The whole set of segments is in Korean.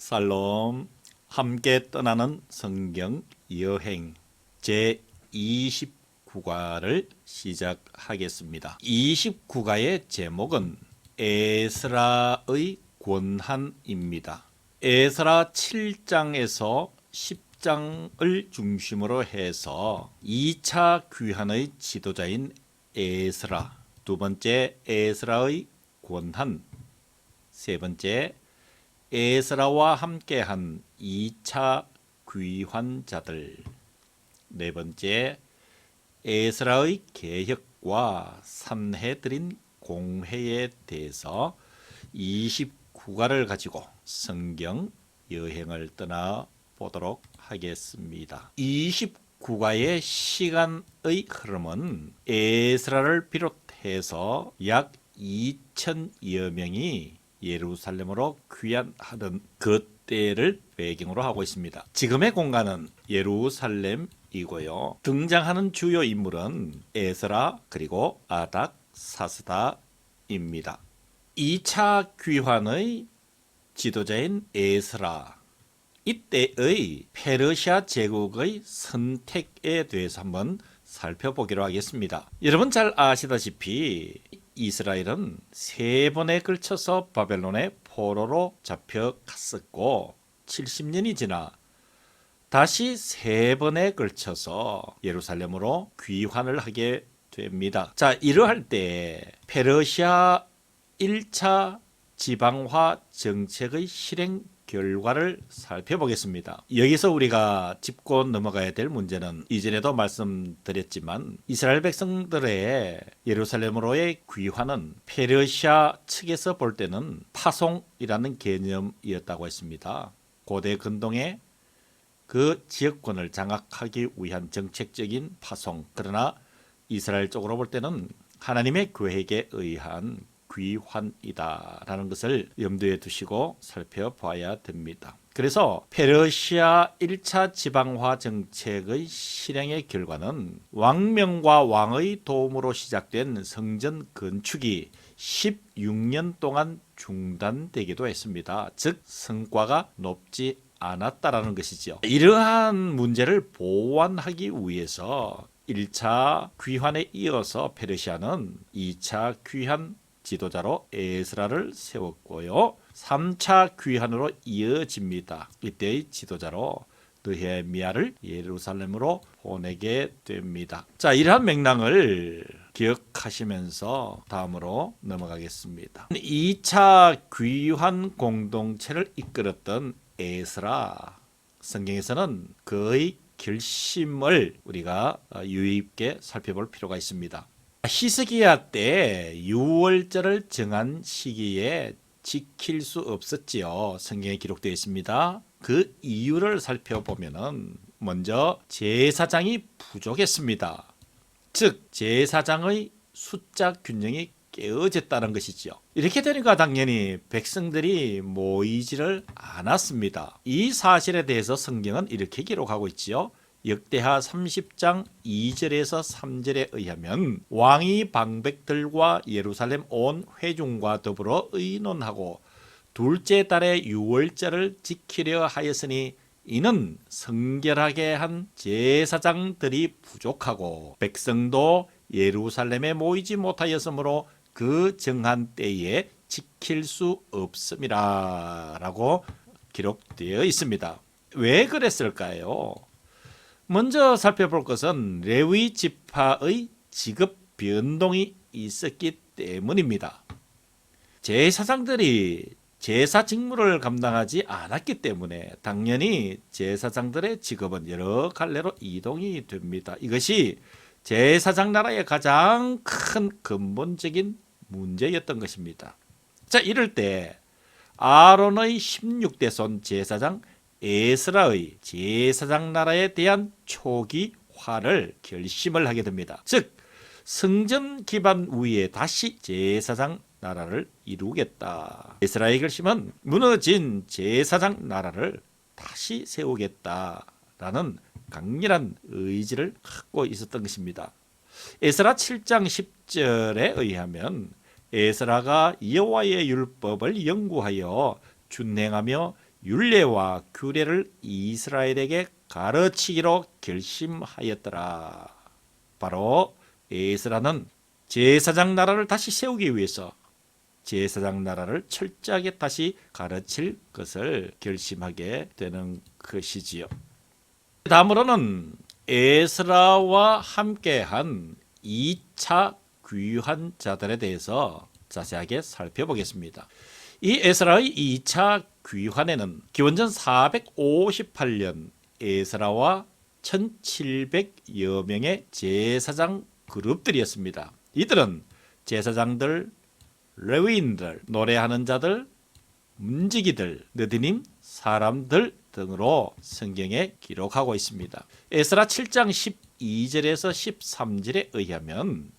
살롬. 함께 떠나는 성경 여행 제29과를 시작하겠습니다. 29과의 제목은 에스라의 권한입니다. 에스라 7장에서 10장을 중심으로 해서 2차 귀환의 지도자인 에스라, 두 번째 에스라의 권한, 세 번째 에스라와 함께한 2차 귀환자들, 네 번째 에스라의 개혁과 산헤드린 공회에 대해서 29과를 가지고 성경 여행을 떠나보도록 하겠습니다. 29과의 시간의 흐름은 에스라를 비롯해서 약 2천여 명이 예루살렘으로 귀환하던 그때를 배경으로 하고 있습니다. 지금의 공간은 예루살렘이고요. 등장하는 주요 인물은 에스라 그리고 아닥 사스다입니다. 2차 귀환의 지도자인 에스라, 이때의 페르시아 제국의 선택에 대해서 한번 살펴보기로 하겠습니다. 여러분 잘 아시다시피 이스라엘은 세 번에 걸쳐서 바벨론의 포로로 잡혀갔었고 70년이 지나 다시 세 번에 걸쳐서 예루살렘으로 귀환을 하게 됩니다. 자, 이러할 때 페르시아 1차 지방화 정책의 실행 결과를 살펴보겠습니다. 여기서 우리가 짚고 넘어가야 될 문제는 이전에도 말씀드렸지만 이스라엘 백성들의 예루살렘으로의 귀환은 페르시아 측에서 볼 때는 파송이라는 개념이었다고 했습니다. 고대 근동의 그 지역권을 장악하기 위한 정책적인 파송, 그러나 이스라엘 쪽으로 볼 때는 하나님의 계획에 의한 귀환이다라는 것을 염두에 두시고 살펴봐야 됩니다. 그래서 페르시아 1차 지방화 정책의 실행의 결과는 왕명과 왕의 도움으로 시작된 성전 건축이 16년 동안 중단되기도 했습니다. 즉 성과가 높지 않았다라는 것이죠. 이러한 문제를 보완하기 위해서 1차 귀환에 이어서 페르시아는 2차 귀환 지도자로 에스라를 세웠고요. 3차 귀환으로 이어집니다. 이때의 지도자로 느헤미야를 예루살렘으로 보내게 됩니다. 자, 이러한 맥락을 기억하시면서 다음으로 넘어가겠습니다. 2차 귀환 공동체를 이끌었던 에스라, 성경에서는 그의 결심을 우리가 유의 깊게 살펴볼 필요가 있습니다. 히스기야 때 유월절을 정한 시기에 지킬 수 없었지요. 성경에 기록되어 있습니다. 그 이유를 살펴보면은 먼저 제사장이 부족했습니다. 즉 제사장의 숫자 균형이 깨어졌다는 것이죠. 이렇게 되니까 당연히 백성들이 모이지를 않았습니다. 이 사실에 대해서 성경은 이렇게 기록하고 있지요. 역대하 30장 2절에서 3절에 의하면 왕이 방백들과 예루살렘 온 회중과 더불어 의논하고 둘째 달의 유월절을 지키려 하였으니 이는 성결하게 한 제사장들이 부족하고 백성도 예루살렘에 모이지 못하였으므로 그 정한 때에 지킬 수 없음이라 라고 기록되어 있습니다. 왜 그랬을까요? 먼저 살펴볼 것은 레위 지파의 직업 변동이 있었기 때문입니다. 제사장들이 제사 직무를 감당하지 않았기 때문에 당연히 제사장들의 직업은 여러 갈래로 이동이 됩니다. 이것이 제사장 나라의 가장 큰 근본적인 문제였던 것입니다. 자, 이럴 때 아론의 16대 손 제사장 에스라의 제사장 나라에 대한 초기화를 결심을 하게 됩니다. 즉 성전 기반 위에 다시 제사장 나라를 이루겠다. 에스라의 결심은 무너진 제사장 나라를 다시 세우겠다라는 강렬한 의지를 갖고 있었던 것입니다. 에스라 7장 10절에 의하면 에스라가 여호와의 율법을 연구하여 준행하며 율례와 규례를 이스라엘에게 가르치기로 결심하였더라. 바로 에스라는 제사장 나라를 다시 세우기 위해서 제사장 나라를 철저하게 다시 가르칠 것을 결심하게 되는 것이지요. 다음으로는 에스라와 함께한 2차 귀환 자들에 대해서 자세하게 살펴보겠습니다. 이 에스라의 2차 귀환에는 기원전 458년 에스라와 1700여 명의 제사장 그룹들이었습니다. 이들은 제사장들, 레위인들, 노래하는 자들, 문지기들, 느디님, 사람들 등으로 성경에 기록하고 있습니다. 에스라 7장 12절에서 13절에 의하면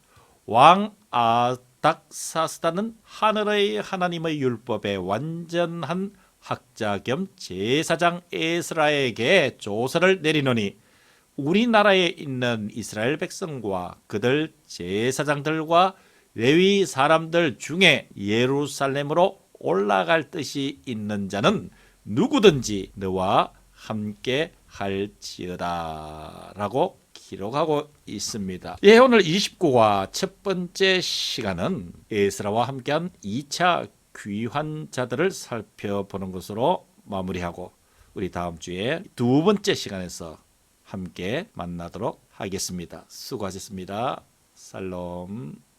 왕 아닥사스다는 하늘의 하나님의 율법에 완전한 학자 겸 제사장 에스라에게 조서를 내리노니 우리나라에 있는 이스라엘 백성과 그들 제사장들과 레위 사람들 중에 예루살렘으로 올라갈 뜻이 있는 자는 누구든지 너와 함께 할지어다 라고 기록하고 있습니다. 예, 오늘 29과 첫 번째 시간은 에스라와 함께한 2차 귀환자들을 살펴보는 것으로 마무리하고 우리 다음 주에 두 번째 시간에서 함께 만나도록 하겠습니다. 수고하셨습니다. 살롬.